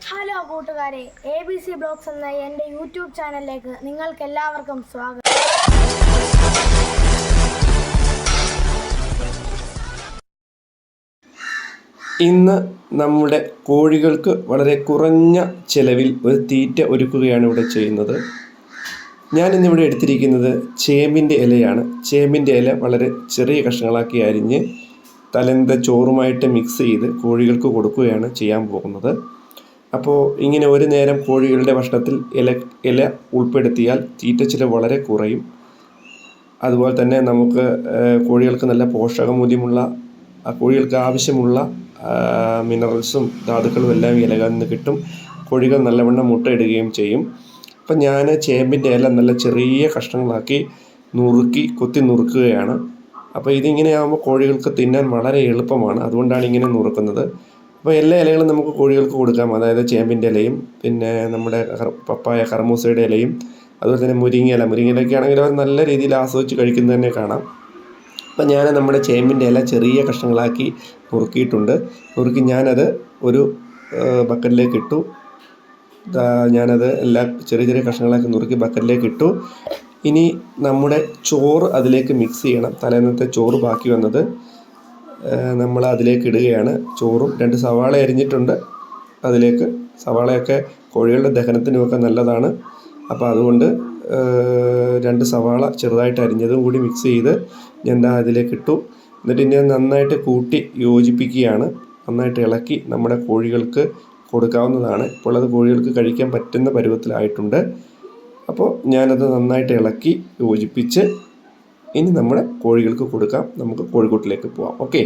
Hello കൂട്ടുകാരെ, ABC blogs എന്ന എൻ്റെ യൂട്യൂബ് ചാനലിലേക്ക് നിങ്ങൾക്ക് എല്ലാവർക്കും സ്വാഗതം. ഇന്ന് നമ്മുടെ കോഴികൾക്ക് വളരെ കുറഞ്ഞ ചിലവിൽ ഒരു തീറ്റ ഒരുക്കുകയാണ് ഇവിടെ ചെയ്യുന്നത്. ഞാനിന്നിവിടെ എടുത്തിരിക്കുന്നത് ചേമ്പിൻ്റെ ഇലയാണ്. ചേമ്പിൻ്റെ ഇല വളരെ ചെറിയ കഷ്ണങ്ങളാക്കി അരിഞ്ഞ് തലേന്നത്തെ ചോറുമായിട്ട് മിക്സ് ചെയ്ത് കോഴികൾക്ക് കൊടുക്കുകയാണ് ചെയ്യാൻ പോകുന്നത്. അപ്പോൾ ഇങ്ങനെ ഒരു നേരം കോഴികളുടെ ഭക്ഷണത്തിൽ ഇല ഉൾപ്പെടുത്തിയാൽ തീറ്റ ചിലവ് വളരെ കുറയും. അതുപോലെ തന്നെ നമുക്ക് കോഴികൾക്ക് നല്ല പോഷകമൂല്യമുള്ള കോഴികൾക്ക് ആവശ്യമുള്ള മിനറൽസും ധാതുക്കളും എല്ലാം ഇലകളിൽ നിന്ന് കിട്ടും. കോഴികൾ നല്ലവണ്ണം മുട്ടയിടുകയും ചെയ്യും. അപ്പം ഞാൻ ചേമ്പിൻ്റെ ഇല നല്ല ചെറിയ കഷ്ണങ്ങളാക്കി കൊത്തി നുറുക്കുകയാണ്. അപ്പോൾ ഇതിങ്ങനെ ആകുമ്പോൾ കോഴികൾക്ക് തിന്നാൻ വളരെ എളുപ്പമാണ്. അതുകൊണ്ടാണ് ഇങ്ങനെ നുറുക്കുന്നത്. അപ്പോൾ എല്ലാ ഇലകളും നമുക്ക് കോഴികൾക്ക് കൊടുക്കാം. അതായത് ചേമ്പിൻ്റെ ഇലയും പിന്നെ നമ്മുടെ പപ്പായ കർമൂസയുടെ ഇലയും അതുപോലെ തന്നെ മുരിങ്ങയിലൊക്കെ ആണെങ്കിൽ അവർ നല്ല രീതിയിൽ ആസ്വദിച്ച് കഴിക്കുന്നത് തന്നെ കാണാം. അപ്പം ഞാൻ നമ്മുടെ ചേമ്പിൻ്റെ ഇല ചെറിയ കഷ്ണങ്ങളാക്കി നുറുക്കി ഞാനത് ഒരു ബക്കറ്റിലേക്ക് ഇട്ടു. ഞാനത് എല്ലാം ചെറിയ ചെറിയ കഷ്ണങ്ങളാക്കി നുറുക്കി ബക്കറ്റിലേക്ക് ഇട്ടു. ഇനി നമ്മുടെ ചോറ് അതിലേക്ക് മിക്സ് ചെയ്യണം. തലേന്നത്തെ ചോറ് ബാക്കി വന്നത് നമ്മൾ അതിലേക്ക് ഇടുകയാണ്. ചോറും 2 സവാള അരിഞ്ഞിട്ടുണ്ട് അതിലേക്ക്. സവാളയൊക്കെ കോഴികളുടെ ദഹനത്തിനുമൊക്കെ നല്ലതാണ്. അപ്പോൾ അതുകൊണ്ട് 2 സവാള ചെറുതായിട്ട് അരിഞ്ഞതും കൂടി മിക്സ് ചെയ്ത് ഞാൻ അതിലേക്ക് ഇട്ടു. എന്നിട്ട് ഇനി നന്നായിട്ട് കൂട്ടി യോജിപ്പിക്കുകയാണ്. നന്നായിട്ട് ഇളക്കി നമ്മുടെ കോഴികൾക്ക് കൊടുക്കാവുന്നതാണ്. ഇപ്പോൾ അത് കോഴികൾക്ക് കഴിക്കാൻ പറ്റുന്ന പരുവത്തിലായിട്ടുണ്ട്. അപ്പോൾ ഞാനത് നന്നായിട്ട് ഇളക്കി യോജിപ്പിച്ച് ഇനി നമ്മുടെ കോഴികൾക്ക് കൊടുക്കാം. നമുക്ക് കോഴിക്കൂട്ടിലേക്ക് പോവാം. ഓക്കെ.